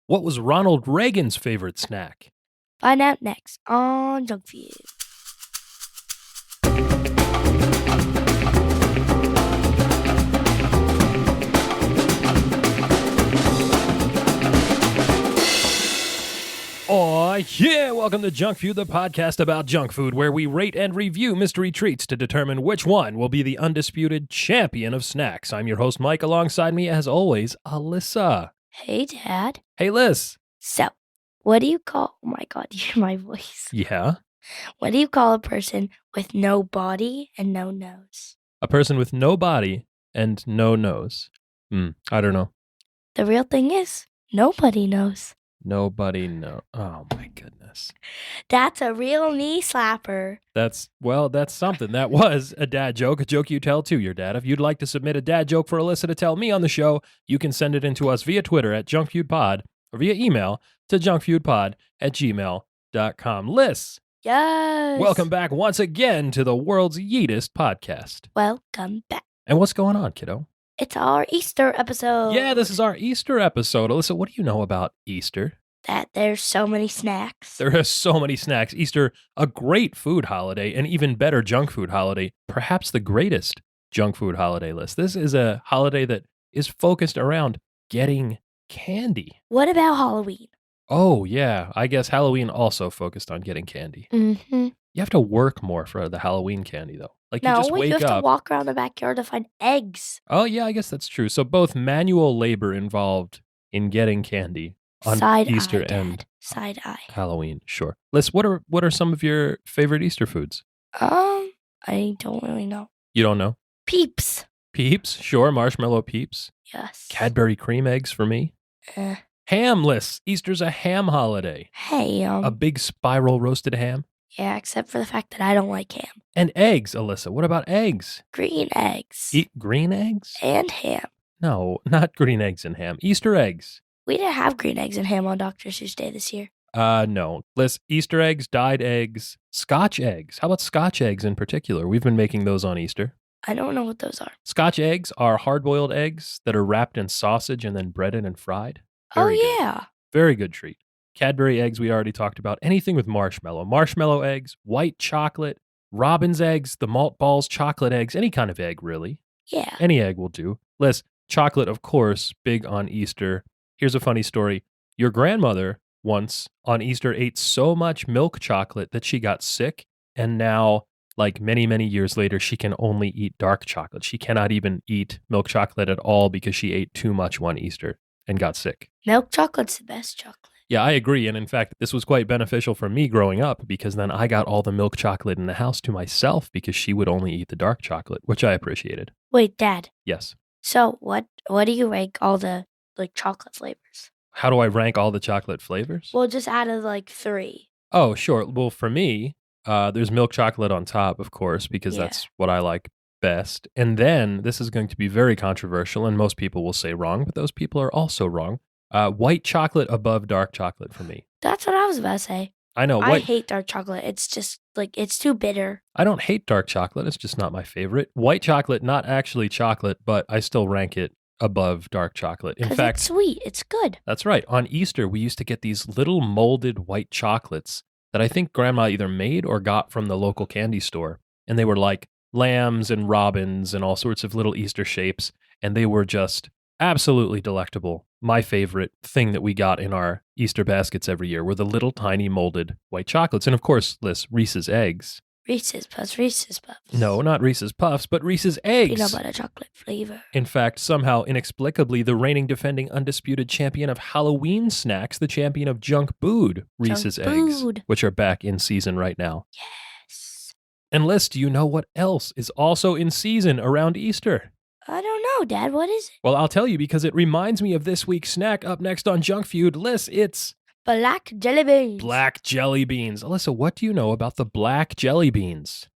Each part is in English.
What was Ronald Reagan's favorite snack? Find out next on Junk Feud. Oh, yeah! Welcome to Junk Feud, the podcast about junk food, where we rate and review mystery treats to determine which one will be the undisputed champion of snacks. I'm your host, Mike. Alongside me, as always, Alyssa. Hey, Dad. Hey, Liz. So, what do you call... Oh, my God, you hear my voice. Yeah? What do you call a person with no body and no nose? A person with no body and no nose. I don't know. The real thing is, nobody knows. Nobody know. Oh, my goodness. That's a real knee slapper. That's something. That was a dad joke, a joke you tell to your dad. If you'd like to submit a dad joke for Alyssa to tell me on the show, you can send it in to us via Twitter at JunkFeudPod or via email to junkfeudpod@gmail.com. Liz, Yes. welcome back once again to the world's yeetest podcast. Welcome back. And what's going on, kiddo? It's our Easter episode. Yeah, this is our Easter episode. Alyssa, what do you know about Easter? That there's so many snacks. There are so many snacks. Easter, a great food holiday, an even better junk food holiday, perhaps the greatest junk food holiday list. This is a holiday that is focused around getting candy. What about Halloween? Oh, yeah. I guess Halloween also focused on getting candy. Mm-hmm. You have to work more for the Halloween candy, though. Like, you No, just you wake have up. to walk around the backyard to find eggs. Oh, yeah, I guess that's true. So both manual labor involved in getting candy on Side Easter eye, and Dad. Side eye. Halloween. Sure. Liz, what are some of your favorite Easter foods? I don't really know. You don't know? Peeps. Peeps, sure. Marshmallow Peeps. Yes. Cadbury cream eggs for me. Eh. Hamless. Easter's a ham holiday. Hey, A big spiral roasted ham. yeah, except for the fact that I don't like ham. And eggs, Alyssa. What about eggs? Green eggs. Eat green eggs? And ham. No, not green eggs and ham. Easter eggs. We didn't have green eggs and ham on Dr. Seuss Day this year. No. Liz, Easter eggs, dyed eggs, Scotch eggs. How about Scotch eggs in particular? We've been making those on Easter. I don't know what those are. Scotch eggs are hard-boiled eggs that are wrapped in sausage and then breaded and fried. Very good. Yeah. Very good treat. Cadbury eggs, we already talked about. Anything with marshmallow. Marshmallow eggs, white chocolate, robin's eggs, the malt balls, chocolate eggs, any kind of egg, really. Yeah. Any egg will do. Liz, chocolate, of course, big on Easter. Here's a funny story. Your grandmother once on Easter ate so much milk chocolate that she got sick, and now, like many, many years later, she can only eat dark chocolate. She cannot even eat milk chocolate at all because she ate too much one Easter and got sick. Milk chocolate's the best chocolate. Yeah, I agree. And in fact, this was quite beneficial for me growing up because then I got all the milk chocolate in the house to myself because she would only eat the dark chocolate, which I appreciated. Wait, Dad. Yes. So what do you rank all the chocolate flavors? How do I rank all the chocolate flavors? Well, just out of 3. Oh, sure. Well, for me, there's milk chocolate on top, of course, because that's what I like best. And then this is going to be very controversial, and most people will say wrong, but those people are also wrong. White chocolate above dark chocolate for me. That's what I was about to say. I know. I hate dark chocolate. It's just it's too bitter. I don't hate dark chocolate. It's just not my favorite. White chocolate, not actually chocolate, but I still rank it above dark chocolate. In fact, it's sweet. It's good. That's right. On Easter, we used to get these little molded white chocolates that I think Grandma either made or got from the local candy store. And they were like lambs and robins and all sorts of little Easter shapes. And they were just absolutely delectable. My favorite thing that we got in our Easter baskets every year were the little tiny molded white chocolates. And of course, Liz, Reese's eggs. Reese's Puffs. No, not Reese's Puffs, but Reese's eggs. Peanut butter chocolate flavor. In fact, somehow, inexplicably, the reigning defending undisputed champion of Halloween snacks, the champion of junk food, Reese's eggs, which are back in season right now. Yes. And Liz, do you know what else is also in season around Easter? I don't know, Dad. What is it? Well, I'll tell you because it reminds me of this week's snack up next on Junk Feud. Liz, it's black jelly beans. Black jelly beans. Alyssa, what do you know about the black jelly beans?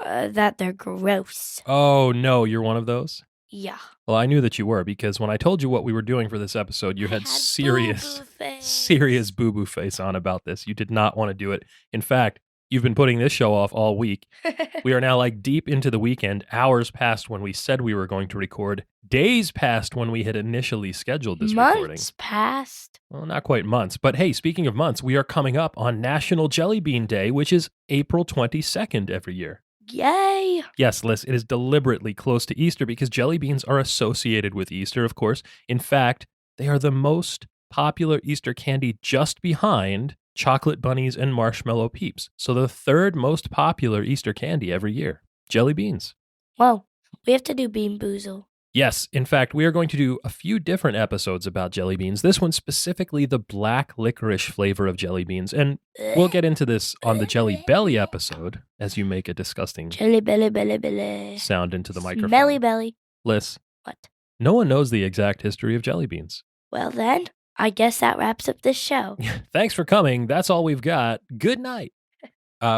That they're gross. Oh, no, you're one of those? Yeah. Well, I knew that you were because when I told you what we were doing for this episode, you had serious boo-boo face on about this. You did not want to do it. In fact, You've been putting this show off all week. We are now like deep into the weekend, hours past when we said we were going to record, days past when we had initially scheduled this recording. Months passed. Well, not quite months, but hey, speaking of months, we are coming up on National Jelly Bean Day, which is April 22nd every year. Yay! Yes, Liz, it is deliberately close to Easter because jelly beans are associated with Easter, of course. In fact, they are the most popular Easter candy just behind chocolate bunnies and marshmallow peeps. So the third most popular Easter candy every year, jelly beans. Whoa, we have to do Bean Boozle. Yes, in fact, we are going to do a few different episodes about jelly beans. This one specifically the black licorice flavor of jelly beans. And we'll get into this on the Jelly Belly episode as you make a disgusting Jelly belly. sound into the microphone. Smelly belly. Liz, What? no one knows the exact history of jelly beans. Well then, I guess that wraps up this show. Thanks for coming. That's all we've got. Good night.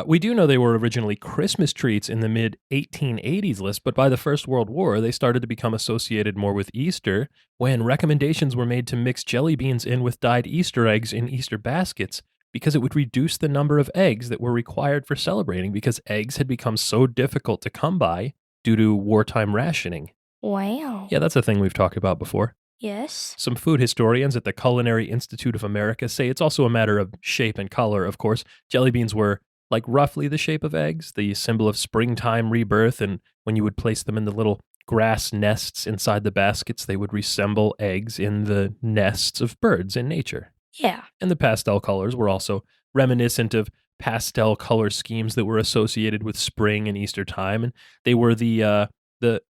We do know they were originally Christmas treats in the mid-1880s list, but by the First World War, they started to become associated more with Easter when recommendations were made to mix jelly beans in with dyed Easter eggs in Easter baskets because it would reduce the number of eggs that were required for celebrating because eggs had become so difficult to come by due to wartime rationing. Wow. Yeah, that's a thing we've talked about before. Yes. Some food historians at the Culinary Institute of America say it's also a matter of shape and color, of course. Jelly beans were like roughly the shape of eggs, the symbol of springtime rebirth, and when you would place them in the little grass nests inside the baskets, they would resemble eggs in the nests of birds in nature. Yeah. And the pastel colors were also reminiscent of pastel color schemes that were associated with spring and Easter time, and they were the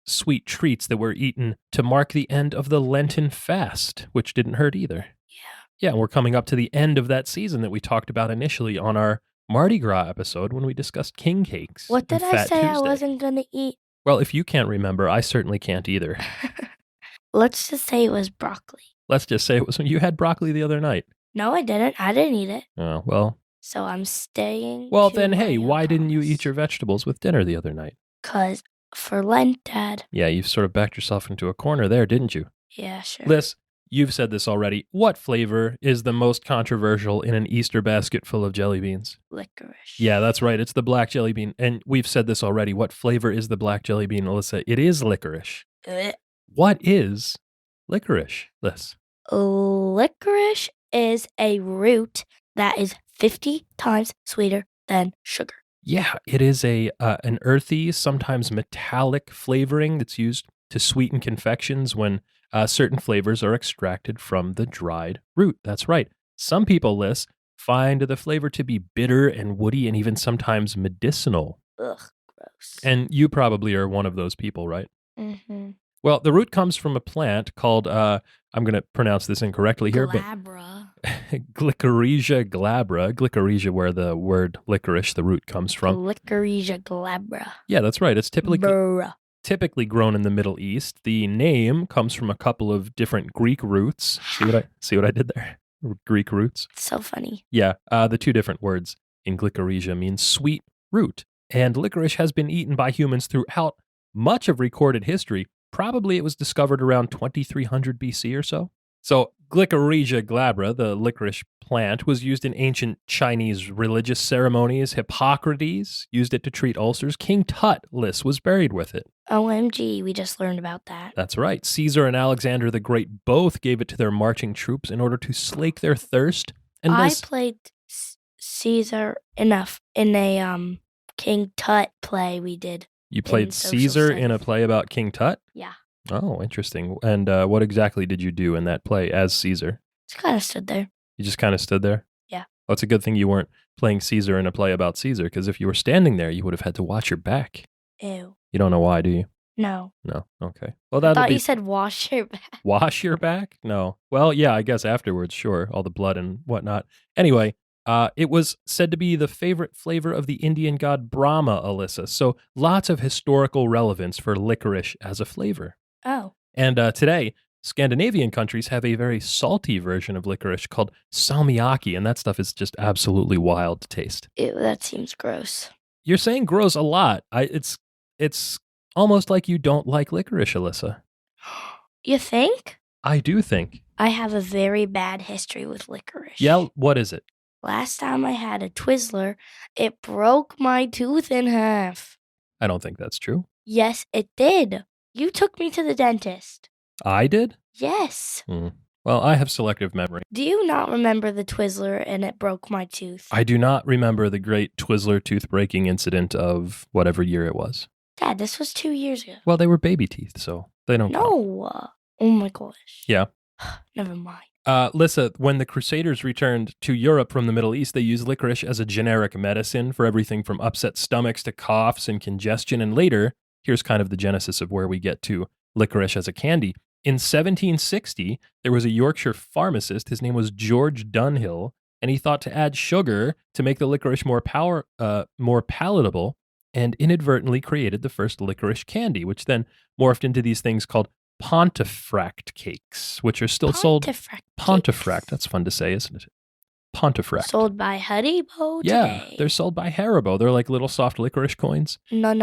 sweet treats that were eaten to mark the end of the Lenten fast, which didn't hurt either. Yeah, we're coming up to the end of that season that we talked about initially on our Mardi Gras episode when we discussed king cakes. What did and I Fat say I Tuesday. wasn't going to eat? Well, if you can't remember, I certainly can't either. Let's just say it was broccoli. Let's just say it was when you had broccoli the other night. No, I didn't. I didn't eat it. Oh, well. So I'm staying. Well, to then, my hey, own why didn't you promise. eat your vegetables with dinner the other night? 'Cause for Lent, Dad. Yeah, you sort of backed yourself into a corner there, didn't you? Yeah, sure. Liz, you've said this already. What flavor is the most controversial in an Easter basket full of jelly beans? Licorice. Yeah, that's right. It's the black jelly bean. And we've said this already. What flavor is the black jelly bean, Alyssa? It is licorice. Ugh. What is licorice, Liz? Licorice is a root that is 50 times sweeter than sugar. Yeah, it is an earthy, sometimes metallic flavoring that's used to sweeten confections when certain flavors are extracted from the dried root. That's right. Some people, Liz, find the flavor to be bitter and woody and even sometimes medicinal. Ugh, gross. And you probably are one of those people, right? Mm-hmm. Well, the root comes from a plant called, I'm going to pronounce this incorrectly here, Glabra. but Glycyrrhiza glabra. Glycyrrhiza, where the word licorice, the root, comes from. Licorice glabra. Yeah, that's right. It's Bruh. typically grown in the Middle East. The name comes from a couple of different Greek roots. See what I did there? Greek roots. So funny. Yeah, the two different words in Glycyrrhiza mean sweet root. And licorice has been eaten by humans throughout much of recorded history. Probably it was discovered around 2300 BC or so. So Glycyrrhiza glabra, the licorice plant, was used in ancient Chinese religious ceremonies. Hippocrates used it to treat ulcers. King Tut, Liz, was buried with it. OMG, we just learned about that. That's right. Caesar and Alexander the Great both gave it to their marching troops in order to slake their thirst. And I Liz, played Caesar in a King Tut play we did. you played in social Caesar in studies. a play about King Tut? Yeah. Oh, interesting. And what exactly did you do in that play as Caesar? Just kind of stood there. You just kind of stood there? Yeah. Well, it's a good thing you weren't playing Caesar in a play about Caesar, because if you were standing there, you would have had to watch your back. Ew. You don't know why, do you? No. No. Okay. Well, I that'll thought be... you said wash your back. Wash your back? No. Well, yeah, I guess afterwards, sure. All the blood and whatnot. Anyway, it was said to be the favorite flavor of the Indian god Brahma, Alyssa. So lots of historical relevance for licorice as a flavor. Oh. And today, Scandinavian countries have a very salty version of licorice called salmiakki, and that stuff is just absolutely wild to taste. Ew, that seems gross. You're saying gross a lot. It's almost like you don't like licorice, Alyssa. You think? I do think. I have a very bad history with licorice. Yeah, what is it? Last time I had a Twizzler, it broke my tooth in half. I don't think that's true. Yes, it did. You took me to the dentist. I did? Yes. Well, I have selective memory. Do you not remember the Twizzler and it broke my tooth? I do not remember the great Twizzler tooth-breaking incident of whatever year it was. Dad, this was 2 years ago. Well, they were baby teeth, so they don't count. No. Oh my gosh. Yeah. Never mind. Lissa, when the Crusaders returned to Europe from the Middle East, they used licorice as a generic medicine for everything from upset stomachs to coughs and congestion. And later, here's kind of the genesis of where we get to licorice as a candy. In 1760, there was a Yorkshire pharmacist. His name was George Dunhill, and he thought to add sugar to make the licorice more palatable, and inadvertently created the first licorice candy, which then morphed into these things called Pontefract cakes, which are still sold. Pontefract. That's fun to say, isn't it? Pontefract. Sold by Haribo Yeah, today. they're sold by Haribo. They're like little soft licorice coins. No.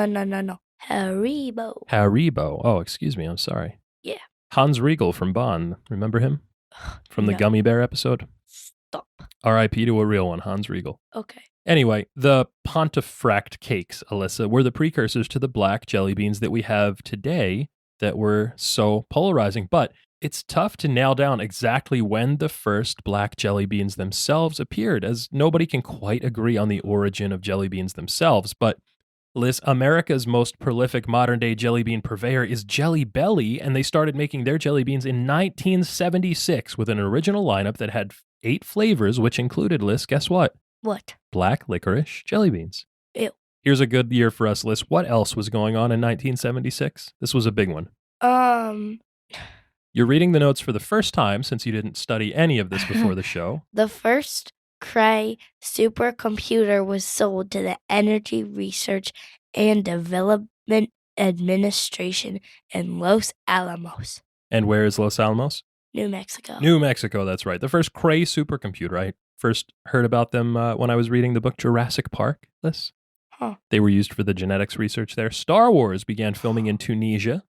Haribo. Haribo. Oh, excuse me. I'm sorry. Yeah. Hans Riegel from Bonn. Remember him? From the No. Gummy Bear episode? Stop. R.I.P. to a real one, Hans Riegel. Okay. Anyway, the Pontefract cakes, Alyssa, were the precursors to the black jelly beans that we have today that were so polarizing. But it's tough to nail down exactly when the first black jelly beans themselves appeared, as nobody can quite agree on the origin of jelly beans themselves. But Liz, America's most prolific modern-day jelly bean purveyor is Jelly Belly, and they started making their jelly beans in 1976 with an original lineup that had 8 flavors, which included, Liz, guess what? What? Black licorice jelly beans. Ew. Here's a good year for us, Liz. What else was going on in 1976? This was a big one. You're reading the notes for the first time since you didn't study any of this before the show. The first Cray supercomputer was sold to the Energy Research and Development Administration in Los Alamos. And where is Los Alamos? New Mexico. New Mexico, that's right. The first Cray supercomputer. I first heard about them when I was reading the book Jurassic Park, Liz. Huh. They were used for the genetics research there. Star Wars began filming in Tunisia.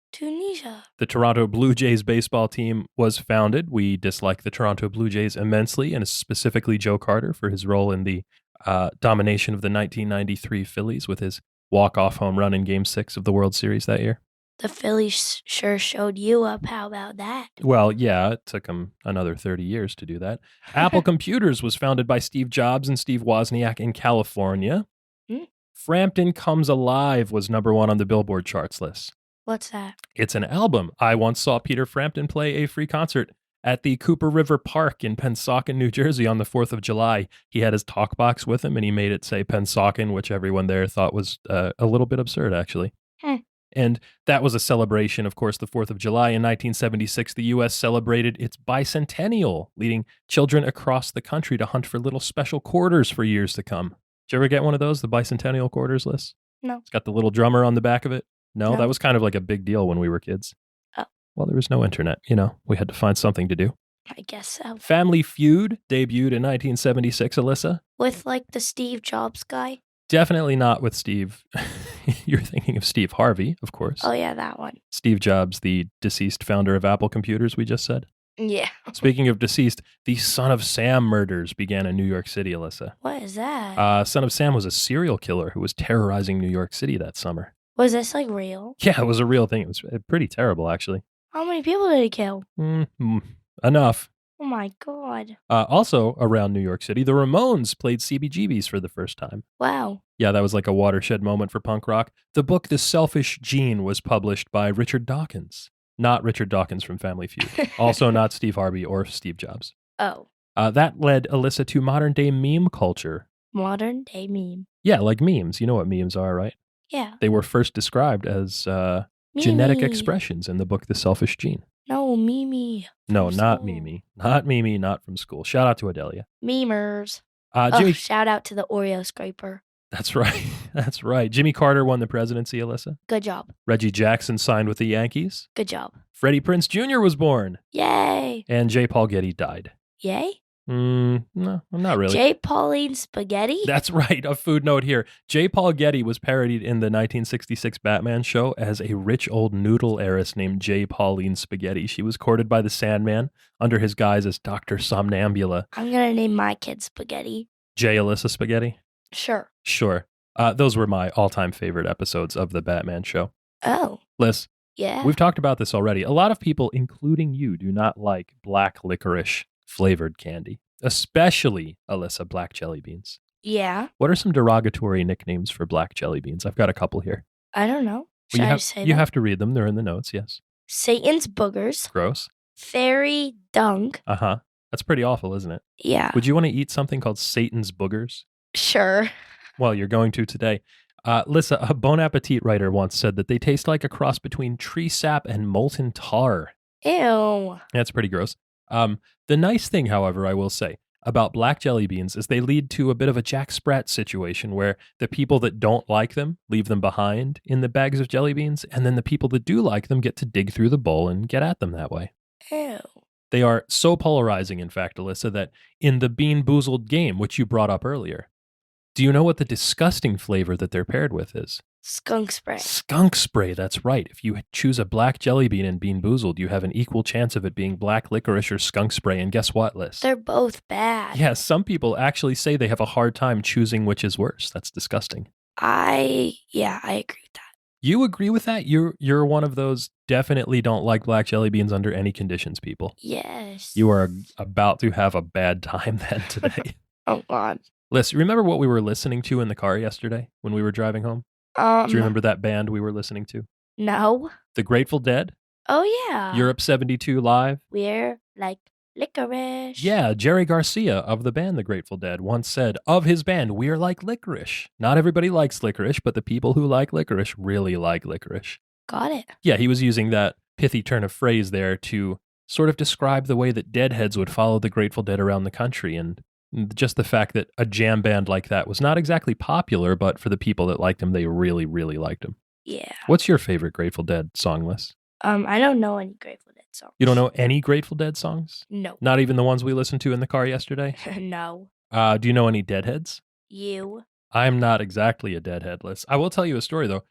The Toronto Blue Jays baseball team was founded. We dislike the Toronto Blue Jays immensely, and specifically Joe Carter for his role in the domination of the 1993 Phillies with his walk-off home run in Game 6 of the World Series that year. The Phillies sure showed you up. How about that? Well, yeah, it took them another 30 years to do that. Apple Computers was founded by Steve Jobs and Steve Wozniak in California. Frampton Comes Alive was #1 on the Billboard charts list. What's that? It's an album. I once saw Peter Frampton play a free concert at the Cooper River Park in Pennsauken, New Jersey on the 4th of July. He had his talk box with him, and he made it say Pennsauken, which everyone there thought was a little bit absurd, actually. And that was a celebration, of course, the 4th of July. In 1976, the U.S. celebrated its bicentennial, leading children across the country to hunt for little special quarters for years to come. Did you ever get one of those, the bicentennial quarters list? No. It's got the little drummer on the back of it. No, No. that was kind of like a big deal when we were kids. Oh. Well, there was no internet, we had to find something to do. I guess so. Family Feud debuted in 1976, Alyssa. With like the Steve Jobs guy? Definitely not with Steve. You're thinking of Steve Harvey, of course. Oh yeah, that one. Steve Jobs, the deceased founder of Apple Computers, we just said. Yeah. Speaking of deceased, the Son of Sam murders began in New York City, Alyssa. What is that? Son of Sam was a serial killer who was terrorizing New York City that summer. Was this like real? Yeah, it was a real thing. It was pretty terrible, actually. How many people did he kill? Enough. Oh my God. Also around New York City, the Ramones played CBGBs for the first time. Wow. Yeah, that was like a watershed moment for punk rock. The book The Selfish Gene was published by Richard Dawkins. Not Richard Dawkins from Family Feud. Also not Steve Harvey or Steve Jobs. Oh. That led Alyssa to modern day meme culture. Modern day meme. Yeah, like memes. You know what memes are, right? Yeah. They were first described as genetic expressions in the book The Selfish Gene. No, Mimi. No, not school. Mimi. Not Mimi, not from school. Shout out to Adelia. Memers. Jimmy, Shout out to the Oreo scraper. That's right. That's right. Jimmy Carter won the presidency, Alyssa. Good job. Reggie Jackson signed with the Yankees. Good job. Freddie Prinze Jr. was born. Yay. And J. Paul Getty died. Yay? No, not really. J. Pauline Spaghetti? That's right. A food note here. J. Paul Getty was parodied in the 1966 Batman show as a rich old noodle heiress named J. Pauline Spaghetti. She was courted by the Sandman under his guise as Dr. Somnambula. I'm going to name my kid Spaghetti. J. Alyssa Spaghetti? Sure. Sure. Those were my all-time favorite episodes of The Batman Show. Oh. Liz, Yeah. we've talked about this already. A lot of people, including you, do not like black licorice-flavored candy, especially, Alyssa, black jelly beans. Yeah. What are some derogatory nicknames for black jelly beans? I've got a couple here. I don't know. Should Well, I say you them? have to read them. They're in the notes, yes. Satan's boogers. Gross. Fairy dunk. Uh-huh. That's pretty awful, isn't it? Yeah. Would you want to eat something called Satan's boogers? Sure. Well, you're going to today. Lissa, a Bon Appetit writer once said that they taste like a cross between tree sap and molten tar. Ew. That's pretty gross. The nice thing, however, I will say, about black jelly beans is they lead to a bit of a Jack Sprat situation where the people that don't like them leave them behind in the bags of jelly beans, and then the people that do like them get to dig through the bowl and get at them that way. Ew. They are so polarizing, in fact, Alyssa, that in the Bean Boozled game, which you brought up earlier, do you know what the disgusting flavor that they're paired with is? Skunk spray. Skunk spray, that's right. If you choose a black jelly bean in Bean Boozled, you have an equal chance of it being black licorice or skunk spray. And guess what, Liz? They're both bad. Yeah, some people actually say they have a hard time choosing which is worse. That's disgusting. I agree with that. You agree with that? You're one of those definitely don't like black jelly beans under any conditions people. Yes. You are about to have a bad time then today. Oh, God. Liz, remember what we were listening to in the car yesterday when we were driving home? Do you remember that band we were listening to? No. The Grateful Dead? Oh, yeah. Europe 72 Live? We're like licorice. Yeah, Jerry Garcia of the band The Grateful Dead once said of his band, "We're like licorice. Not everybody likes licorice, but the people who like licorice really like licorice." Got it. Yeah, he was using that pithy turn of phrase there to sort of describe the way that Deadheads would follow the Grateful Dead around the country, and just the fact that a jam band like that was not exactly popular, but for the people that liked him, they really, really liked him. Yeah. What's your favorite Grateful Dead song, Liz? I don't know any Grateful Dead songs. You don't know any Grateful Dead songs? No. Not even the ones we listened to in the car yesterday? No. Do you know any Deadheads? You. I'm not exactly a Deadhead, Liz. I will tell you a story, though.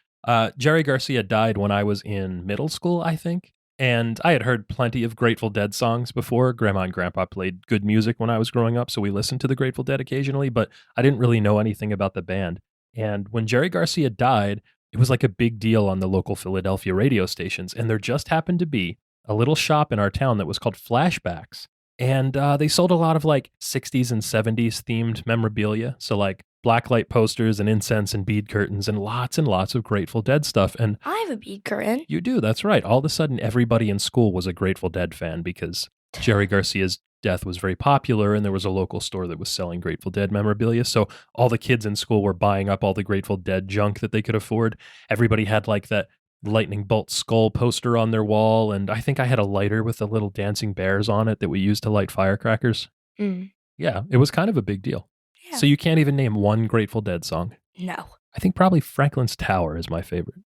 Jerry Garcia died when I was in middle school, I think. And I had heard plenty of Grateful Dead songs before. Grandma and Grandpa played good music when I was growing up, so we listened to the Grateful Dead occasionally, but I didn't really know anything about the band. And when Jerry Garcia died, it was like a big deal on the local Philadelphia radio stations, and there just happened to be a little shop in our town that was called Flashbacks. And they sold a lot of like 60s and 70s themed memorabilia. So like blacklight posters and incense and bead curtains and lots of Grateful Dead stuff. And I have a bead curtain. you do, that's right. All of a sudden, everybody in school was a Grateful Dead fan because Jerry Garcia's death was very popular and there was a local store that was selling Grateful Dead memorabilia. So all the kids in school were buying up all the Grateful Dead junk that they could afford. Everybody had like that lightning bolt skull poster on their wall, and I think I had a lighter with the little dancing bears on it that we used to light firecrackers. Yeah, it was kind of a big deal. Yeah. So you can't even name one Grateful Dead song? No. I think probably Franklin's Tower is my favorite.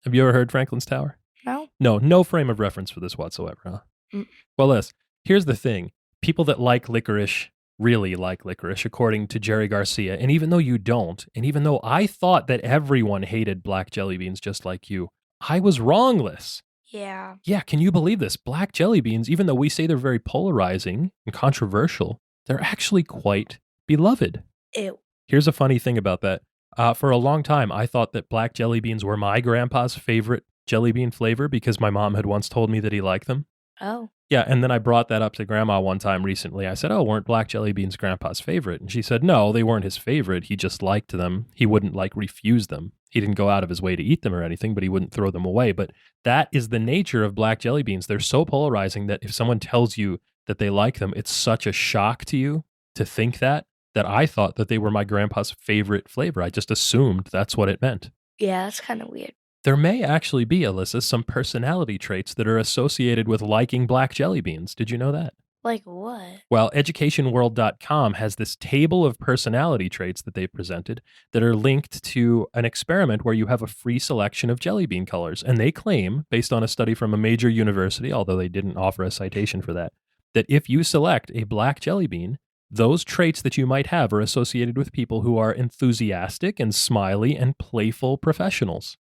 Have you ever heard Franklin's Tower? No. No frame of reference for this whatsoever, huh? Well, Liz, here's the thing. People that like licorice really like licorice, according to Jerry Garcia. And even though you don't, and even though I thought that everyone hated black jelly beans just like you, I was wrong, Liz. Yeah. Yeah, can you believe this? Black jelly beans, even though we say they're very polarizing and controversial, they're actually quite beloved. Ew. Here's a funny thing about that. For a long time, I thought that black jelly beans were my grandpa's favorite jelly bean flavor because my mom had once told me that he liked them. Oh. Yeah, and then I brought that up to Grandma one time recently. I said, "Oh, weren't black jelly beans Grandpa's favorite?" And she said, "No, they weren't his favorite. He just liked them. He wouldn't like refuse them. He didn't go out of his way to eat them or anything, but he wouldn't throw them away." But that is the nature of black jelly beans. They're so polarizing that if someone tells you that they like them, it's such a shock to you to think that I thought that they were my grandpa's favorite flavor. I just assumed that's what it meant. Yeah, that's kind of weird. There may actually be, Alyssa, some personality traits that are associated with liking black jelly beans. Did you know that? Like what? Well, educationworld.com has this table of personality traits that they presented that are linked to an experiment where you have a free selection of jelly bean colors. And they claim, based on a study from a major university, although they didn't offer a citation for that if you select a black jelly bean, those traits that you might have are associated with people who are enthusiastic and smiley and playful professionals.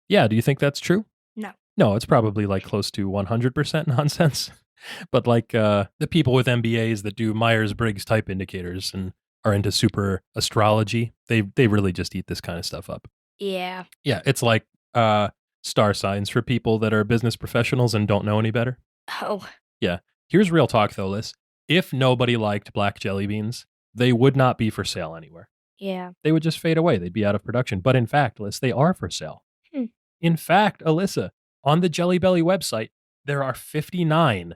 Yeah, do you think that's true? No. No, it's probably like close to 100% nonsense. But like the people with MBAs that do Myers-Briggs type indicators and are into super astrology, they really just eat this kind of stuff up. Yeah. Yeah, it's like star signs for people that are business professionals and don't know any better. Oh, Yeah. Here's real talk though, Liz. If nobody liked black jelly beans, they would not be for sale anywhere. yeah. They would just fade away. They'd be out of production. But in fact, Liz, they are for sale. Hmm. In fact, Alyssa, on the Jelly Belly website, there are 59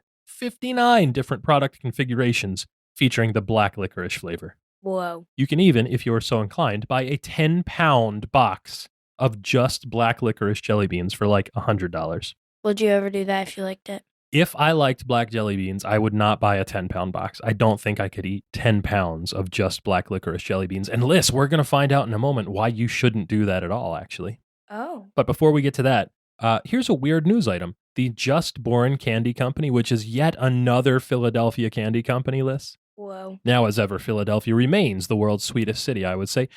different product configurations featuring the black licorice flavor. Whoa. You can even, if you are so inclined, buy a 10-pound box of just black licorice jelly beans for like $100. Would you ever do that if you liked it? If I liked black jelly beans, I would not buy a 10-pound box. I don't think I could eat 10 pounds of just black licorice jelly beans. And Liz, we're going to find out in a moment why you shouldn't do that at all, actually. Oh. But before we get to that, here's a weird news item. The Just Born Candy Company, which is yet another Philadelphia candy company, Liz. Whoa. Now, as ever, Philadelphia remains the world's sweetest city, I would say.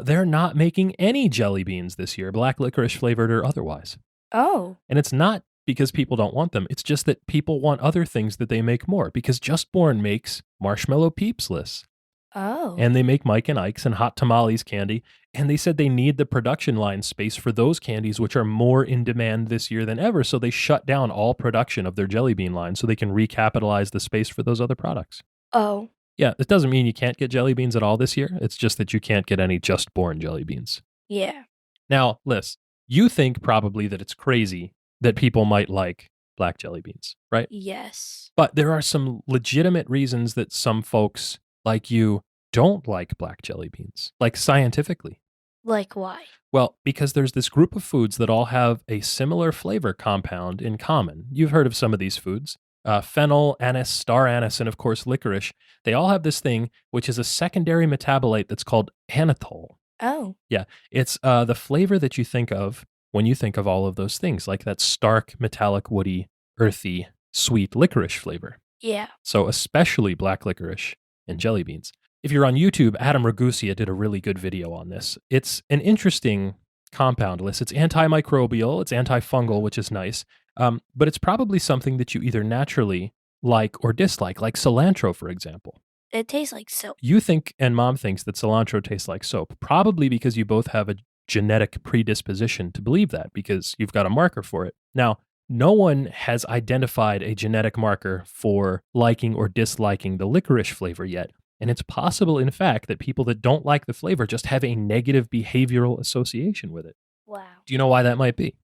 They're not making any jelly beans this year, black licorice flavored or otherwise. Oh. And it's not because people don't want them. It's just that people want other things that they make more, because Just Born makes Marshmallow Peeps lists. Oh. And they make Mike and Ike's and Hot Tamales candy. And they said they need the production line space for those candies, which are more in demand this year than ever. So they shut down all production of their jelly bean line so they can recapitalize the space for those other products. Oh. Yeah, it doesn't mean you can't get jelly beans at all this year. It's just that you can't get any Just Born jelly beans. Yeah. Now, Liz, you think probably that it's crazy that people might like black jelly beans, right? Yes. But there are some legitimate reasons that some folks like you don't like black jelly beans, like scientifically. Like why? Well, because there's this group of foods that all have a similar flavor compound in common. You've heard of some of these foods. Fennel, anise, star anise, and of course licorice. They all have this thing, which is a secondary metabolite that's called anethol. Oh. Yeah, it's the flavor that you think of when you think of all of those things, like that stark, metallic, woody, earthy, sweet licorice flavor. Yeah. So especially black licorice and jelly beans. If you're on YouTube, Adam Ragusia did a really good video on this. It's an interesting compound list. It's antimicrobial, it's antifungal, which is nice, but it's probably something that you either naturally like or dislike, like cilantro, for example. It tastes like soap. You think, and Mom thinks, that cilantro tastes like soap, probably because you both have a genetic predisposition to believe that, because you've got a marker for it. Now, no one has identified a genetic marker for liking or disliking the licorice flavor yet. And it's possible, in fact, that people that don't like the flavor just have a negative behavioral association with it. Wow. Do you know why that might be?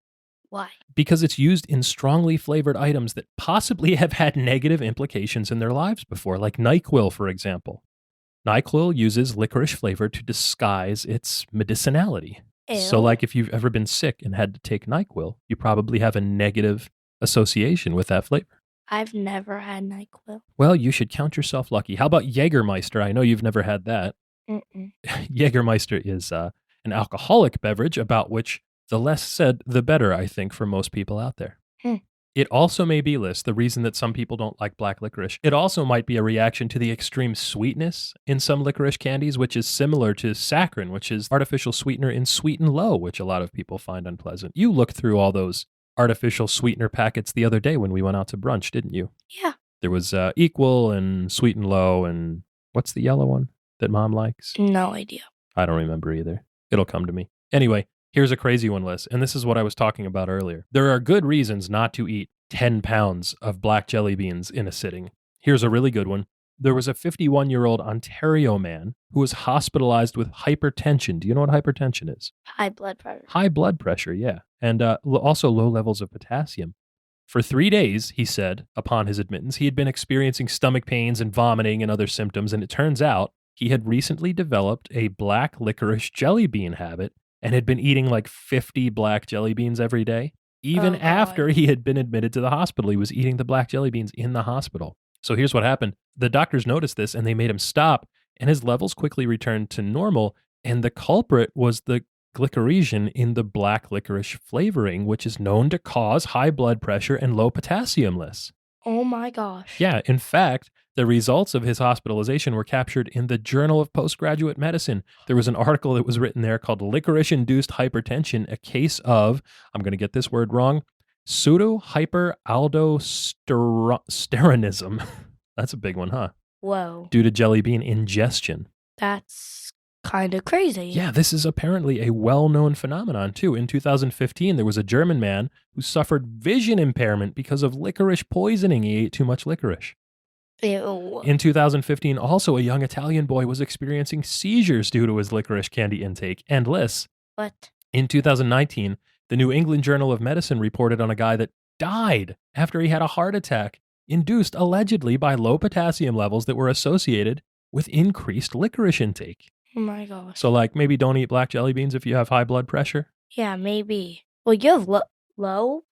Why? Because it's used in strongly flavored items that possibly have had negative implications in their lives before, like NyQuil, for example. NyQuil uses licorice flavor to disguise its medicinality. Ew. So, like, if you've ever been sick and had to take NyQuil, you probably have a negative association with that flavor. I've never had NyQuil. Well, you should count yourself lucky. How about Jägermeister? I know you've never had that. Mm-mm. Jägermeister is an alcoholic beverage about which the less said, the better, I think, for most people out there. It also may be, Liz, the reason that some people don't like black licorice. It also might be a reaction to the extreme sweetness in some licorice candies, which is similar to saccharin, which is artificial sweetener in Sweet and Low, which a lot of people find unpleasant. You looked through all those artificial sweetener packets the other day when we went out to brunch, didn't you? Yeah. There was Equal and Sweet and Low, and what's the yellow one that Mom likes? No idea. I don't remember either. It'll come to me. Anyway, here's a crazy one, Liz, and this is what I was talking about earlier. There are good reasons not to eat 10 pounds of black jelly beans in a sitting. Here's a really good one. There was a 51-year-old Ontario man who was hospitalized with hypertension. Do you know what hypertension is? High blood pressure. High blood pressure, yeah. And also low levels of potassium. For 3 days, he said, upon his admittance, he had been experiencing stomach pains and vomiting and other symptoms, and it turns out he had recently developed a black licorice jelly bean habit and had been eating like 50 black jelly beans every day. Even after he had been admitted to the hospital, he was eating the black jelly beans in the hospital. So here's what happened. The doctors noticed this and they made him stop, and his levels quickly returned to normal. And the culprit was the glycyrrhizin in the black licorice flavoring, which is known to cause high blood pressure and low potassium lists. Oh my gosh. Yeah, in fact, the results of his hospitalization were captured in the Journal of Postgraduate Medicine. There was an article that was written there called Licorice-Induced Hypertension, a case of, I'm going to get this word wrong, pseudo-hyperaldosteronism. That's a big one, huh? Whoa. Due to jelly bean ingestion. That's kind of crazy. Yeah, this is apparently a well-known phenomenon, too. In 2015, there was a German man who suffered vision impairment because of licorice poisoning. He ate too much licorice. Ew. In 2015, also, a young Italian boy was experiencing seizures due to his licorice candy intake. And Liz, What? in 2019, the New England Journal of Medicine reported on a guy that died after he had a heart attack induced allegedly by low potassium levels that were associated with increased licorice intake. Oh my gosh. So, like, maybe don't eat black jelly beans if you have high blood pressure? Yeah, maybe. Well, you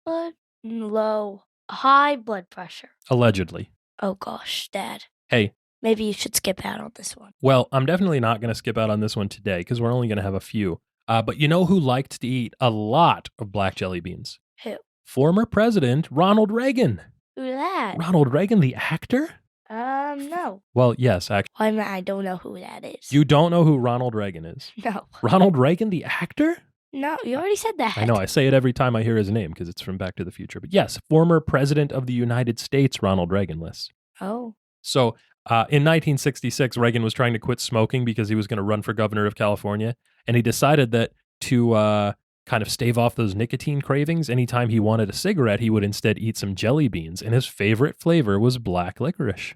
have high blood pressure. Allegedly. Oh gosh, Dad. Hey. Maybe you should skip out on this one. Well, I'm definitely not going to skip out on this one today because we're only going to have a few. But you know who liked to eat a lot of black jelly beans? Who? Former President Ronald Reagan. Who's that? Ronald Reagan, the actor? No. Well, yes, actually. I don't know who that is. You don't know who Ronald Reagan is? No. Ronald Reagan, the actor? No, you already said that. I know, I say it every time I hear his name because it's from Back to the Future. But yes, former President of the United States, Ronald Reagan, Liz. Oh. So in 1966, Reagan was trying to quit smoking because he was going to run for governor of California. And he decided that to kind of stave off those nicotine cravings, anytime he wanted a cigarette, he would instead eat some jelly beans. And his favorite flavor was black licorice.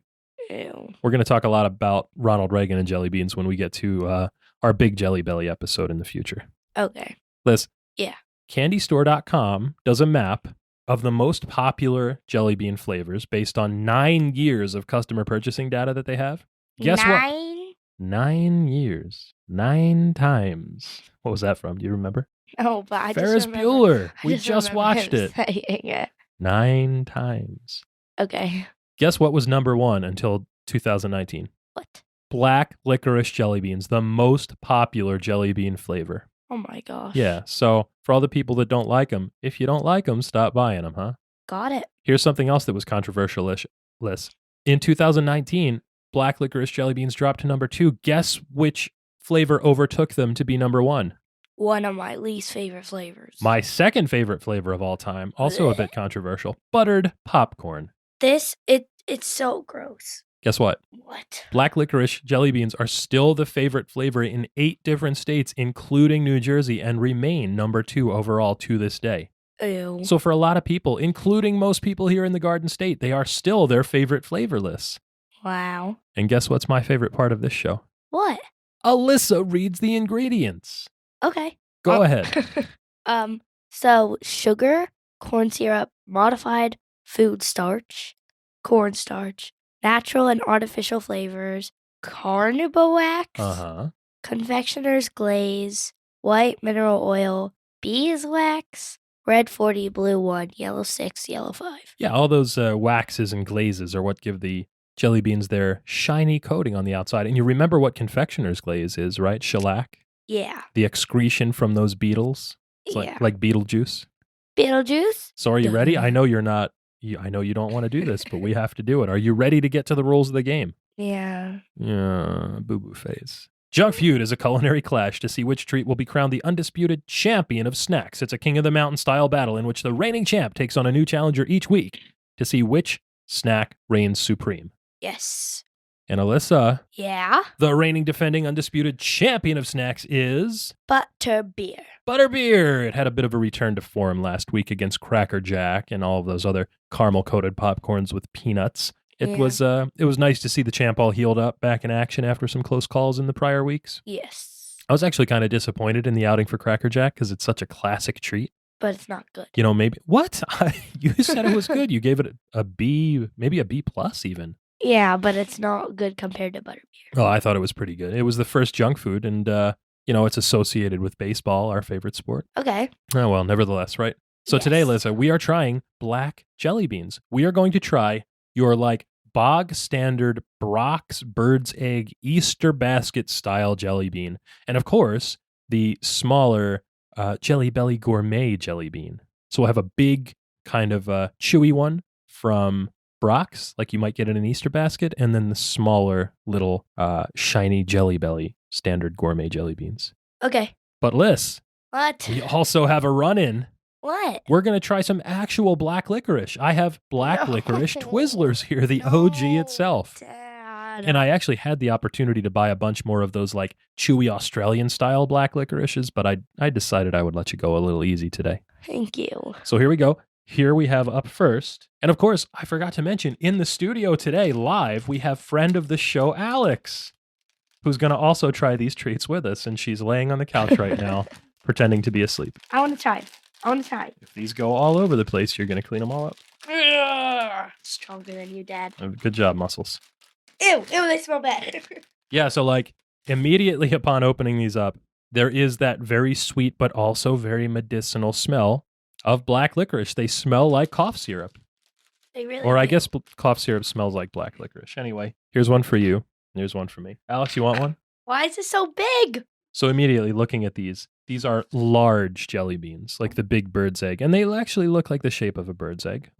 Ew. We're going to talk a lot about Ronald Reagan and jelly beans when we get to our Big Jelly Belly episode in the future. Okay. Liz. Yeah. CandyStore.com does a map of the most popular jelly bean flavors based on 9 years of customer purchasing data that they have. Guess 9? what? 9 years. 9 times. What was that from? Do you remember? Oh, but I Ferris just remember, Bueller. I We just remember watched him it. saying it. 9 times. Okay. Guess what was number 1 until 2019? What? Black licorice jelly beans, the most popular jelly bean flavor. Oh my gosh. Yeah, so for all the people that don't like them, if you don't like them, stop buying them, huh? Got it. Here's something else that was controversial-ish, Liz. In 2019, black licorice jelly beans dropped to number 2. Guess which flavor overtook them to be number 1? One of my least favorite flavors. My second favorite flavor of all time, also a bit controversial, buttered popcorn. It's so gross. Guess what? What? Black licorice jelly beans are still the favorite flavor in 8 different states, including New Jersey, and remain number 2 overall to this day. Ew. So for a lot of people, including most people here in the Garden State, they are still their favorite flavor lists. Wow. And guess what's my favorite part of this show? What? Alyssa reads the ingredients. Okay. Go ahead. So sugar, corn syrup, modified food starch, cornstarch, natural and artificial flavors, carnauba wax, confectioner's glaze, white mineral oil, beeswax, red 40, blue 1, yellow 6, yellow 5. Yeah, all those waxes and glazes are what give the jelly beans their shiny coating on the outside. And you remember what confectioner's glaze is, right? Shellac? Yeah. The excretion from those beetles? It's Yeah. like Beetlejuice. Beetlejuice? So are you ready? I know you're not. I know you don't want to do this, but we have to do it. Are you ready to get to the rules of the game? Yeah. Yeah, boo-boo face. Junk Feud is a culinary clash to see which treat will be crowned the undisputed champion of snacks. It's a king of the mountain style battle in which the reigning champ takes on a new challenger each week to see which snack reigns supreme. Yes. And Alyssa, Yeah. the reigning defending undisputed champion of snacks is Butterbeer. Butterbeer. It had a bit of a return to form last week against Cracker Jack and all of those other caramel-coated popcorns with peanuts. It was nice to see the champ all healed up, back in action after some close calls in the prior weeks. Yes. I was actually kind of disappointed in the outing for Cracker Jack because it's such a classic treat. But it's not good. You know, maybe what? You said it was good. You gave it a B, maybe a B plus even. Yeah, but it's not good compared to Butterbeer. Oh, I thought it was pretty good. It was the first junk food, and it's associated with baseball, our favorite sport. Okay. Oh well, nevertheless, right? So today, Lisa, we are trying black jelly beans. We are going to try your bog standard Brock's Bird's Egg Easter basket style jelly bean, and of course the smaller Jelly Belly Gourmet jelly bean. So we'll have a big kind of chewy one from Brock's, like you might get in an Easter basket, and then the smaller little shiny Jelly Belly standard gourmet jelly beans. Okay. But Liz, What? we also have a run-in. What? We're going to try some actual black licorice. I have black licorice Twizzlers here, the OG itself. Dad. And I actually had the opportunity to buy a bunch more of those like chewy Australian style black licorices, but I decided I would let you go a little easy today. Thank you. So here we go. Here we have up first. And of course, I forgot to mention, in the studio today, live, we have friend of the show, Alex, who's going to also try these treats with us. And she's laying on the couch right now, pretending to be asleep. I want to try. If these go all over the place, you're going to clean them all up. Stronger than you, Dad. Good job, Muscles. Ew, they smell bad. Yeah, so like immediately upon opening these up, there is that very sweet but also very medicinal smell of black licorice. They smell like cough syrup. They really Or I do. guess cough syrup smells like black licorice. Anyway, here's one for you. Here's one for me. Alex, you want one? Why is it so big? So immediately looking at these are large jelly beans, like the big bird's egg. And they actually look like the shape of a bird's egg.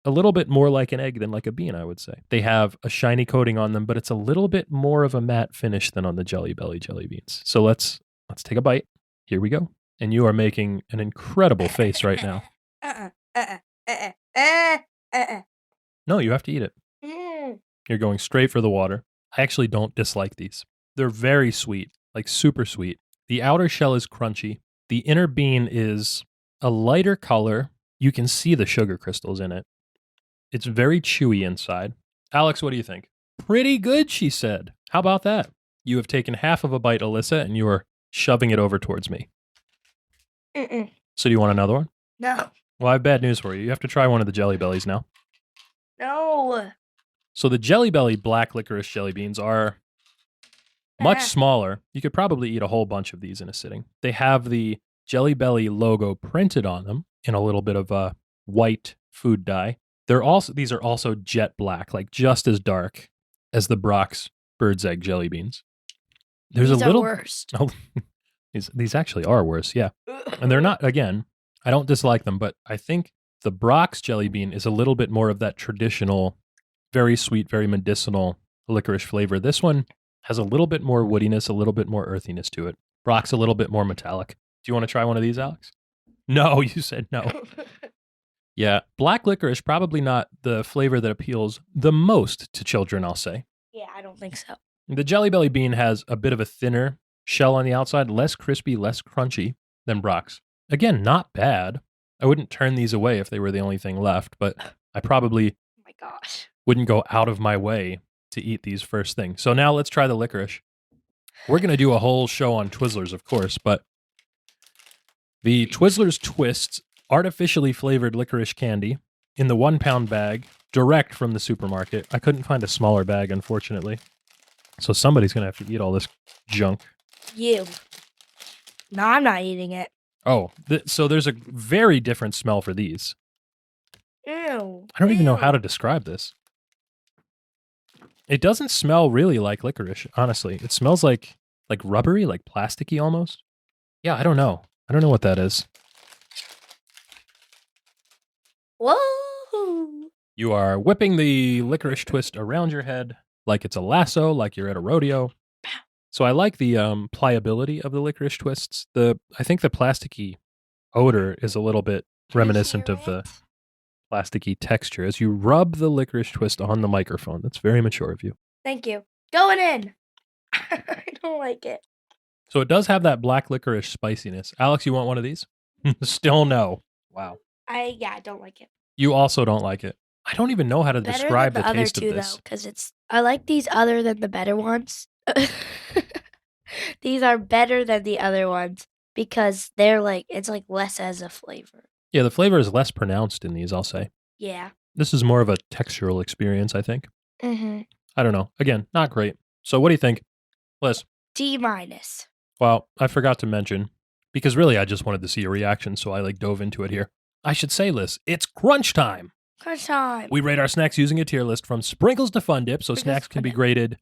A little bit more like an egg than like a bean, I would say. They have a shiny coating on them, but it's a little bit more of a matte finish than on the Jelly Belly jelly beans. So let's take a bite. Here we go. And you are making an incredible face right now. No, you have to eat it. You're going straight for the water. I actually don't dislike these. They're very sweet, like super sweet. The outer shell is crunchy. The inner bean is a lighter color. You can see the sugar crystals in it. It's very chewy inside. Alex, what do you think? Pretty good, she said. How about that? You have taken half of a bite, Alyssa, and you are shoving it over towards me. So do you want another one? No. Well, I have bad news for you. You have to try one of the Jelly Bellies now. No. So the Jelly Belly black licorice jelly beans are much smaller. You could probably eat a whole bunch of these in a sitting. They have the Jelly Belly logo printed on them in a little bit of a white food dye. These are also jet black, like just as dark as the Brock's bird's egg jelly beans. There's These a little are worst. Oh, these actually are worse, yeah. And they're not, again, I don't dislike them, but I think the Brock's jelly bean is a little bit more of that traditional, very sweet, very medicinal licorice flavor. This one has a little bit more woodiness, a little bit more earthiness to it. Brock's a little bit more metallic. Do you want to try one of these, Alex? No, you said no. Yeah, black licorice, probably not the flavor that appeals the most to children, I'll say. Yeah, I don't think so. The Jelly Belly bean has a bit of a thinner shell on the outside, less crispy, less crunchy than Brock's. Again, not bad. I wouldn't turn these away if they were the only thing left, but I probably Oh my gosh. wouldn't go out of my way to eat these first thing. So now let's try the licorice. We're going to do a whole show on Twizzlers, of course, but the Twizzlers Twists artificially flavored licorice candy in the 1 pound bag, direct from the supermarket. I couldn't find a smaller bag, unfortunately. So somebody's going to have to eat all this junk. You. No, I'm not eating it. Oh, so there's a very different smell for these. Ew. I don't even know how to describe this. It doesn't smell really like licorice, honestly. It smells like rubbery, like plasticky almost. Yeah, I don't know. I don't know what that is. Whoa. You are whipping the licorice twist around your head like it's a lasso, like you're at a rodeo. So I like the pliability of the licorice twists. I think the plasticky odor is a little bit reminiscent of the plasticky texture as you rub the licorice twist on the microphone. That's very mature of you. Thank you. Going in. I don't like it. So it does have that black licorice spiciness. Alex, you want one of these? Still no. Wow. I don't like it. You also don't like it. I don't even know how to Better describe than the the other taste two of this. though, because I like these other than the better ones. These are better than the other ones because it's like less as a flavor. Yeah, the flavor is less pronounced in these, I'll say. Yeah. This is more of a textural experience, I think. Mm-hmm. I don't know. Again, not great. So what do you think? Liz? D-. Well, I forgot to mention, because really I just wanted to see your reaction, so I dove into it here. I should say, Liz, it's crunch time. Crunch time. We rate our snacks using a tier list from sprinkles to fun dip, so Sprinkles snacks to can Fun be Dip. graded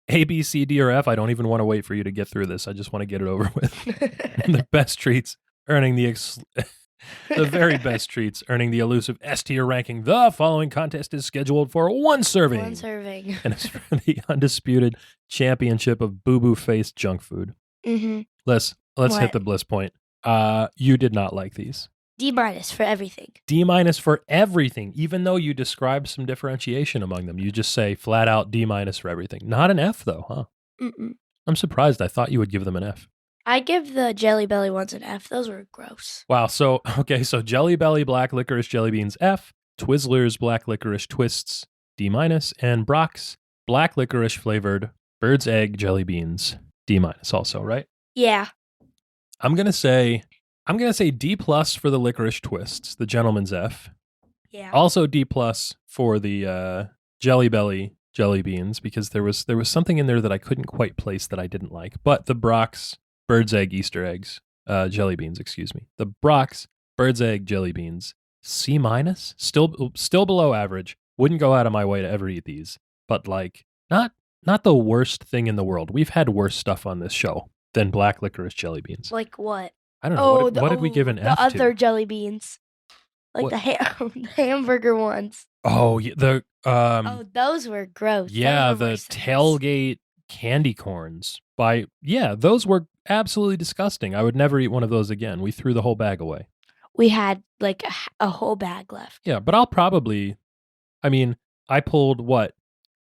A, B, C, D, or F. I don't even want to wait for you to get through this. I just want to get it over with. And the best treats earning the very best treats earning the elusive S tier ranking. The following contest is scheduled for one serving. One serving. And it's for the undisputed championship of boo-boo faced junk food. Mm-hmm. Let's hit What? the bliss point. You did not like these. D- for everything. D- for everything, even though you describe some differentiation among them. You just say flat out D- for everything. Not an F, though, huh? Mm-mm. I'm surprised. I thought you would give them an F. I give the Jelly Belly ones an F. Those were gross. Wow. So Jelly Belly Black Licorice Jelly Beans F, Twizzlers Black Licorice Twists D-, and Brock's Black Licorice Flavored Bird's Egg Jelly Beans D- also, right? Yeah. I'm gonna say D+ for the licorice twists, the gentleman's F. Yeah. Also D+ for the Jelly Belly jelly beans, because there was something in there that I couldn't quite place that I didn't like. But the Brock's Bird's Egg Easter eggs, jelly beans, excuse me. The Brock's Bird's Egg jelly beans, C-, still below average. Wouldn't go out of my way to ever eat these, but like not the worst thing in the world. We've had worse stuff on this show than black licorice jelly beans. Like what? I don't know. What did we give an F to? The other jelly beans. Like the hamburger ones. Oh, yeah, those were gross. Yeah, the tailgate candy corns. Those were absolutely disgusting. I would never eat one of those again. We threw the whole bag away. We had like a whole bag left. Yeah, but I pulled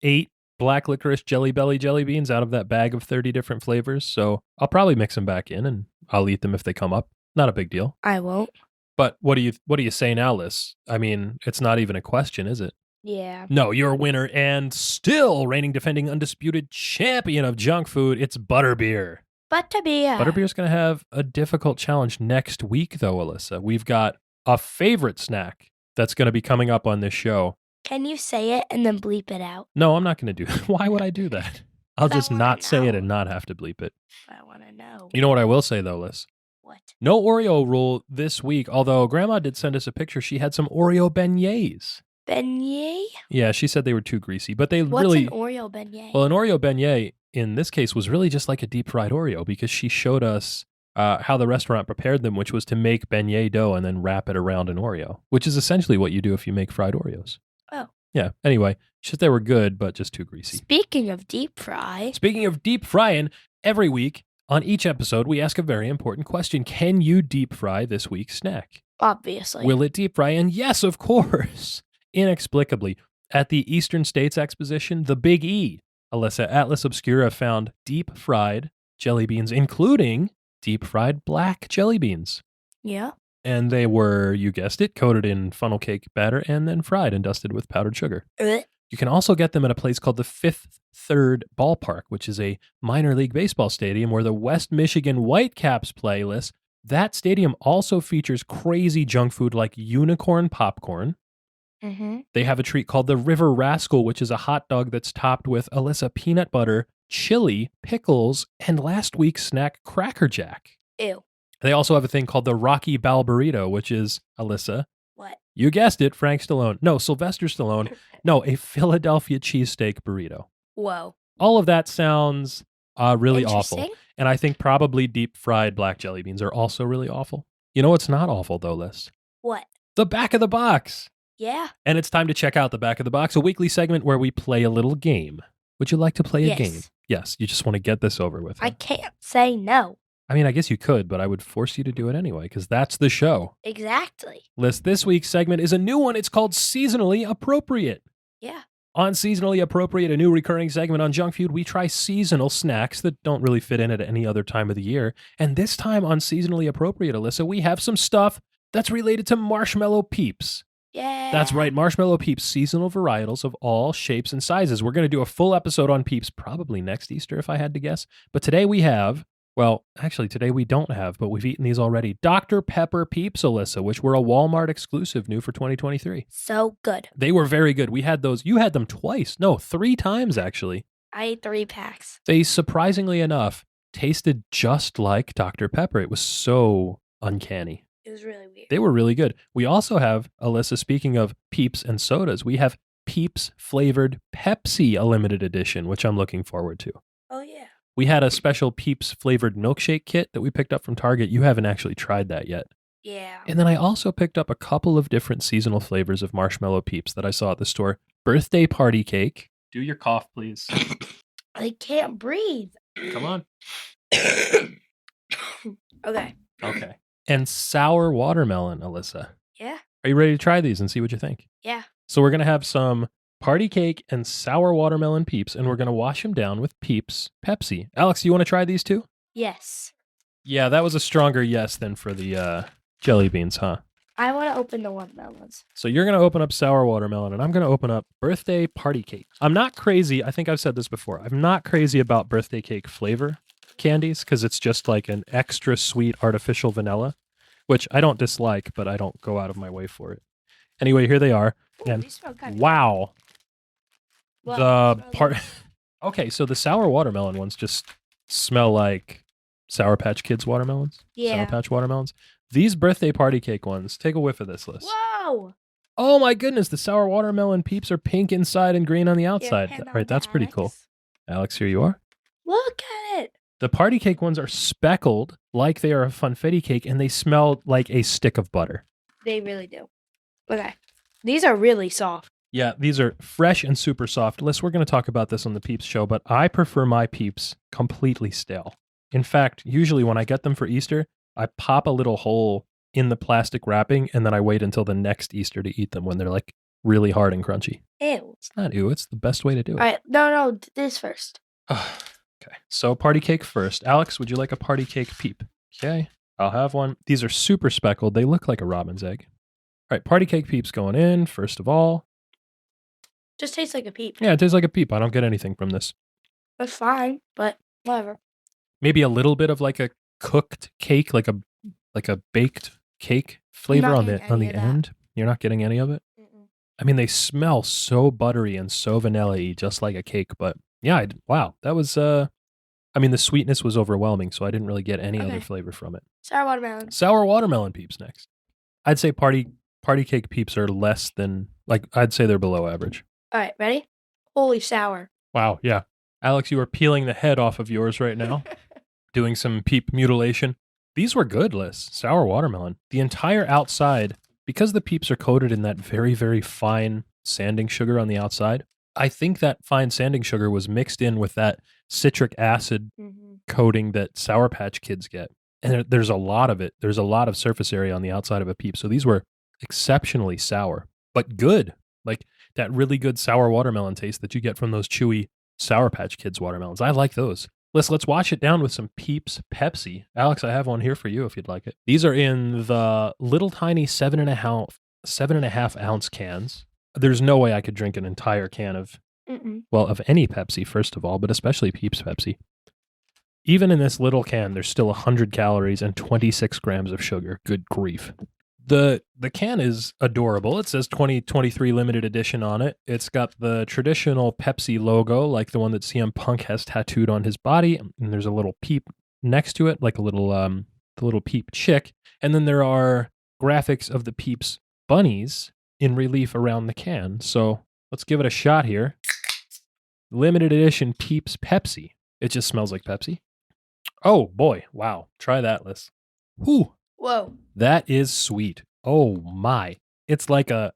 8 black licorice Jelly Belly jelly beans out of that bag of 30 different flavors. So I'll probably mix them back in and I'll eat them if they come up. Not a big deal. I won't. But what do you say now, Liz? I mean, it's not even a question, is it? Yeah. No, your winner and still reigning defending undisputed champion of junk food, it's Butterbeer. Butterbeer's going to have a difficult challenge next week, though, Alyssa. We've got a favorite snack that's going to be coming up on this show. Can you say it and then bleep it out? No, I'm not going to do that. Why would I do that? I'll just not say it and not have to bleep it. I want to know. You know what I will say, though, Liz? What? No Oreo rule this week, although Grandma did send us a picture. She had some Oreo beignets. Beignet? Yeah, she said they were too greasy, but they What's really... an Oreo beignet? Well, an Oreo beignet, in this case, was really just like a deep-fried Oreo, because she showed us how the restaurant prepared them, which was to make beignet dough and then wrap it around an Oreo, which is essentially what you do if you make fried Oreos. Oh. Yeah, anyway, she said they were good, but just too greasy. Speaking of deep frying, every week on each episode, we ask a very important question. Can you deep fry this week's snack? Obviously. Will it deep fry? And yes, of course. Inexplicably, at the Eastern States Exposition, the Big E, Alyssa, Atlas Obscura found deep-fried jelly beans, including deep-fried black jelly beans. Yeah. And they were, you guessed it, coated in funnel cake batter and then fried and dusted with powdered sugar. You can also get them at a place called the Fifth Third Ballpark, which is a minor league baseball stadium where the West Michigan Whitecaps play. List. That stadium also features crazy junk food like unicorn popcorn. Mm-hmm. They have a treat called the River Rascal, which is a hot dog that's topped with, Alyssa, peanut butter, chili, pickles, and last week's snack, Cracker Jack. Ew. They also have a thing called the Rocky Ball Burrito, which is, Alyssa. What? You guessed it, Sylvester Stallone. No, a Philadelphia cheesesteak burrito. Whoa. All of that sounds really awful. And I think probably deep-fried black jelly beans are also really awful. You know what's not awful, though, Liz? What? The back of the box. Yeah. And it's time to check out the back of the box, a weekly segment where we play a little game. Would you like to play a game? Yes, you just want to get this over with. Huh? I can't say no. I mean, I guess you could, but I would force you to do it anyway, because that's the show. Exactly. Liz, this week's segment is a new one. It's called Seasonally Appropriate. Yeah. On Seasonally Appropriate, a new recurring segment on Junk Feud, we try seasonal snacks that don't really fit in at any other time of the year. And this time on Seasonally Appropriate, Alyssa, we have some stuff that's related to Marshmallow Peeps. Yeah. That's right, Marshmallow Peeps, seasonal varietals of all shapes and sizes. We're going to do a full episode on Peeps probably next Easter, if I had to guess. But today we have, well, actually today we don't have, but we've eaten these already. Dr. Pepper Peeps, Alyssa, which were a Walmart exclusive, new for 2023. So good. They were very good. We had those. You had them twice. No, 3 times, actually. I ate 3 packs. They, surprisingly enough, tasted just like Dr. Pepper. It was so uncanny. It was really weird. They were really good. We also have, Alyssa, speaking of Peeps and sodas, we have Peeps flavored Pepsi, a limited edition, which I'm looking forward to. Oh, yeah. We had a special Peeps flavored milkshake kit that we picked up from Target. You haven't actually tried that yet. Yeah. And then I also picked up a couple of different seasonal flavors of Marshmallow Peeps that I saw at the store. Birthday party cake. Do your cough, please. I can't breathe. Come on. Okay. Okay. and sour watermelon, Alyssa. Yeah. Are you ready to try these and see what you think? Yeah. So we're going to have some party cake and sour watermelon Peeps, and we're going to wash them down with Peeps Pepsi. Alex, you want to try these too? Yes. Yeah, that was a stronger yes than for the jelly beans, huh? I want to open the watermelons. So you're going to open up sour watermelon, and I'm going to open up birthday party cake. I'm not crazy. I think I've said this before. I'm not crazy about birthday cake flavor candies because it's just like an extra sweet artificial vanilla, which I don't dislike, but I don't go out of my way for it. Anyway, here they are. Ooh, And these smell kind of wow. Well, The smell part. like- Okay, so the sour watermelon ones just smell like Sour Patch Kids watermelons. Sour Yeah. Patch watermelons. These birthday party cake ones, take a whiff of this, Liz. Whoa. Oh my goodness, the sour watermelon Peeps are pink inside and green on the outside. Hand All right, on that's to pretty cool. Alex. Alex, here you are. Look at it. The party cake ones are speckled like they are a funfetti cake, and they smell like a stick of butter. They really do. Okay. These are really soft. Yeah, these are fresh and super soft. Liz, we're going to talk about this on the Peeps show, but I prefer my Peeps completely stale. In fact, usually when I get them for Easter, I pop a little hole in the plastic wrapping, and then I wait until the next Easter to eat them when they're like really hard and crunchy. Ew. It's not ew, it's the best way to do it. All right. No, this first. Okay, so party cake first. Alex, would you like a party cake Peep? Okay, I'll have one. These are super speckled. They look like a robin's egg. All right, party cake Peeps going in, first of all. Just tastes like a peep. Yeah, it tastes like a Peep. I don't get anything from this. That's fine, but whatever. Maybe a little bit of like a cooked cake, like a baked cake flavor not on the getting any of that. end. You're not getting any of it? Mm-mm. I mean, they smell so buttery and so vanilla-y, just like a cake. But yeah, wow, that was. I mean, the sweetness was overwhelming, so I didn't really get any other Okay. flavor from it. Sour watermelon. Sour watermelon Peeps next. I'd say party cake Peeps are less than I'd say they're below average. All right, ready? Holy sour. Wow, yeah, Alex, you are peeling the head off of yours right now, doing some Peep mutilation. These were good, Liz. Sour watermelon. The entire outside, because the Peeps are coated in that very, very fine sanding sugar on the outside, I think that fine sanding sugar was mixed in with that citric acid Mm-hmm. coating that Sour Patch Kids get. And there's a lot of it. There's a lot of surface area on the outside of a Peep. So these were exceptionally sour, but good. Like that really good sour watermelon taste that you get from those chewy Sour Patch Kids watermelons. I like those. Let's wash it down with some Peeps Pepsi. Alex, I have one here for you if you'd like it. These are in the little tiny 7.5 ounce cans. There's no way I could drink an entire can of any Pepsi, first of all, but especially Peeps Pepsi. Even in this little can, there's still 100 calories and 26 grams of sugar. Good grief. The can is adorable. It says 2023 limited edition on it. It's got the traditional Pepsi logo, like the one that CM Punk has tattooed on his body, and there's a little peep next to it, like a little the little peep chick. And then there are graphics of the Peeps bunnies in relief around the can. So let's give it a shot here. Limited edition Peeps Pepsi. It just smells like Pepsi. Oh boy, wow. Try that, Liz. Whew. Whoa. That is sweet. Oh my. It's like a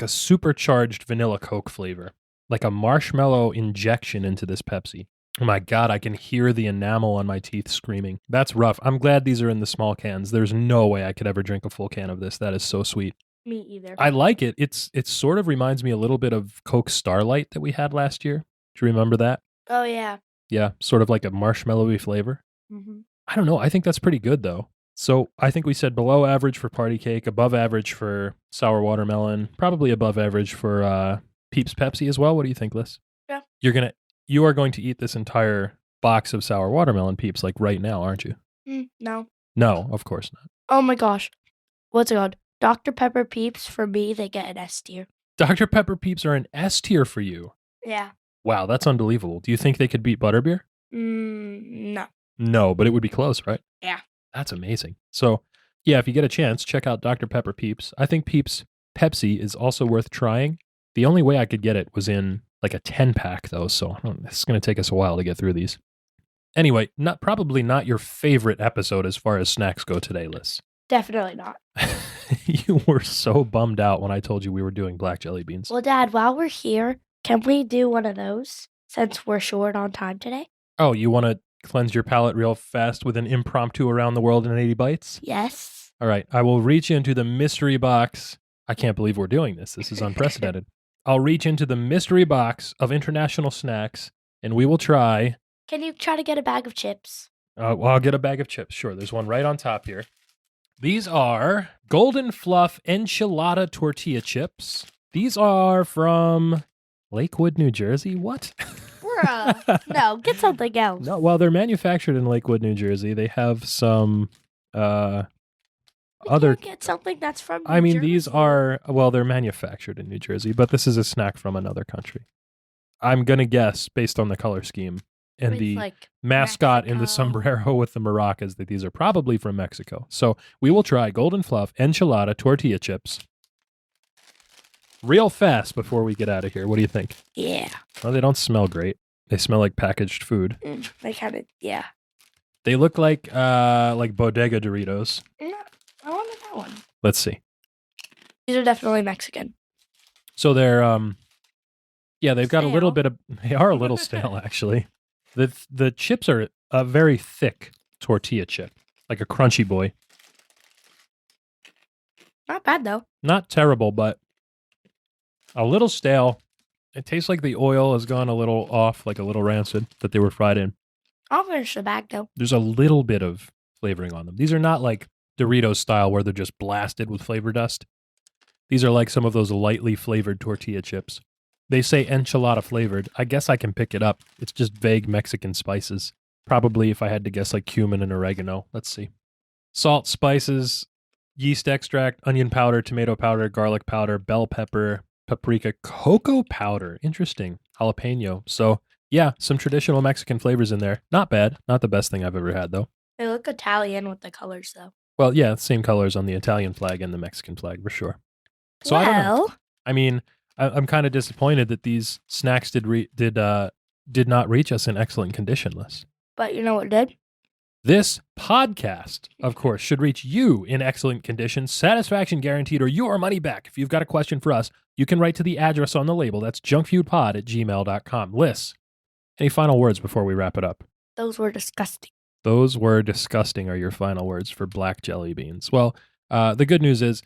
supercharged vanilla Coke flavor. Like a marshmallow injection into this Pepsi. Oh my God, I can hear the enamel on my teeth screaming. That's rough. I'm glad these are in the small cans. There's no way I could ever drink a full can of this. That is so sweet. Me either. I like it. It sort of reminds me a little bit of Coke Starlight that we had last year. Do you remember that? Oh, yeah. Yeah, sort of like a marshmallowy flavor. Mm-hmm. I don't know. I think that's pretty good, though. So I think we said below average for party cake, above average for sour watermelon, probably above average for Peeps Pepsi as well. What do you think, Liz? Yeah. You are going to eat this entire box of sour watermelon Peeps like right now, aren't you? No. No, of course not. Oh, my gosh. What's it called? Dr. Pepper Peeps, for me, they get an S tier. Dr. Pepper Peeps are an S tier for you. Yeah. Wow, that's unbelievable. Do you think they could beat Butterbeer? No. No, but it would be close, right? Yeah. That's amazing. So, yeah, if you get a chance, check out Dr. Pepper Peeps. I think Peeps Pepsi is also worth trying. The only way I could get it was in like a 10-pack, though, so it's going to take us a while to get through these. Anyway, probably not your favorite episode as far as snacks go today, Liz. Definitely not. You were so bummed out when I told you we were doing black jelly beans. Well, Dad, while we're here, can we do one of those since we're short on time today? Oh, you want to cleanse your palate real fast with an impromptu around the world in 80 bites? Yes. All right. I will reach into the mystery box. I can't believe we're doing this. This is unprecedented. I'll reach into the mystery box of international snacks, and we will try. Can you try to get a bag of chips? Well, I'll get a bag of chips. Sure. There's one right on top here. These are Golden Fluff Enchilada Tortilla Chips. These are from Lakewood, New Jersey. What? Bruh. No, get something else. No, well, they're manufactured in Lakewood, New Jersey. They have some other. Can't get something that's from New I mean, Jersey. these are, well, they're manufactured in New Jersey, but this is a snack from another country. I'm going to guess, based on the color scheme and With, the like, mascot in the Mexico. sombrero with the maracas, that these are probably from Mexico. So we will try Golden Fluff Enchilada Tortilla Chips real fast before we get out of here. What do you think? Yeah. Well, they don't smell great. They smell like packaged food. They kind of, yeah. They look like bodega Doritos. No, I wanted that one. Let's see. These are definitely Mexican. So they're they've got a little Stale. bit of, they are a little stale actually. The chips are a very thick tortilla chip, like a crunchy boy. Not bad, though. Not terrible, but a little stale. It tastes like the oil has gone a little off, like a little rancid that they were fried in. I'll finish the bag, though. There's a little bit of flavoring on them. These are not like Doritos style where they're just blasted with flavor dust. These are like some of those lightly flavored tortilla chips. They say enchilada flavored. I guess I can pick it up. It's just vague Mexican spices. Probably, if I had to guess, like cumin and oregano. Let's see. Salt, spices, yeast extract, onion powder, tomato powder, garlic powder, bell pepper, paprika, cocoa powder. Interesting. Jalapeno. So, yeah, some traditional Mexican flavors in there. Not bad. Not the best thing I've ever had, though. They look Italian with the colors, though. Well, yeah, same colors on the Italian flag and the Mexican flag, for sure. So I don't know. I mean, I'm kind of disappointed that these snacks did not reach us in excellent condition list. But you know what did? This podcast, of course, should reach you in excellent condition, satisfaction guaranteed, or your money back. If you've got a question for us, you can write to the address on the label. That's junkfeudpod@gmail.com. Liz, any final words before we wrap it up? Those were disgusting. Those were disgusting are your final words for black jelly beans. Well, the good news is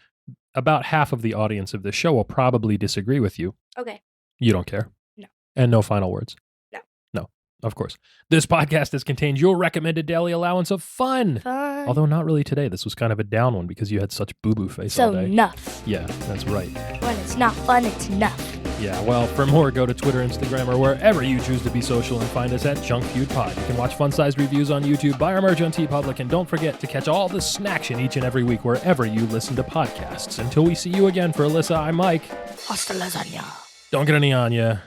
about half of the audience of this show will probably disagree with you. Okay. You don't care? No. And no final words? No. No, of course. This podcast has contained your recommended daily allowance of fun. Although not really today. This was kind of a down one because you had such boo-boo face all So day. enough. Yeah, that's right. When it's not fun, it's enough. Yeah, well, for more, go to Twitter, Instagram, or wherever you choose to be social and find us at Junk Feud Pod. You can watch fun-sized reviews on YouTube, buy our merch on TeePublic, and don't forget to catch all the snaction each and every week wherever you listen to podcasts. Until we see you again, for Alyssa, I'm Mike. Hasta lasagna. Don't get any on ya.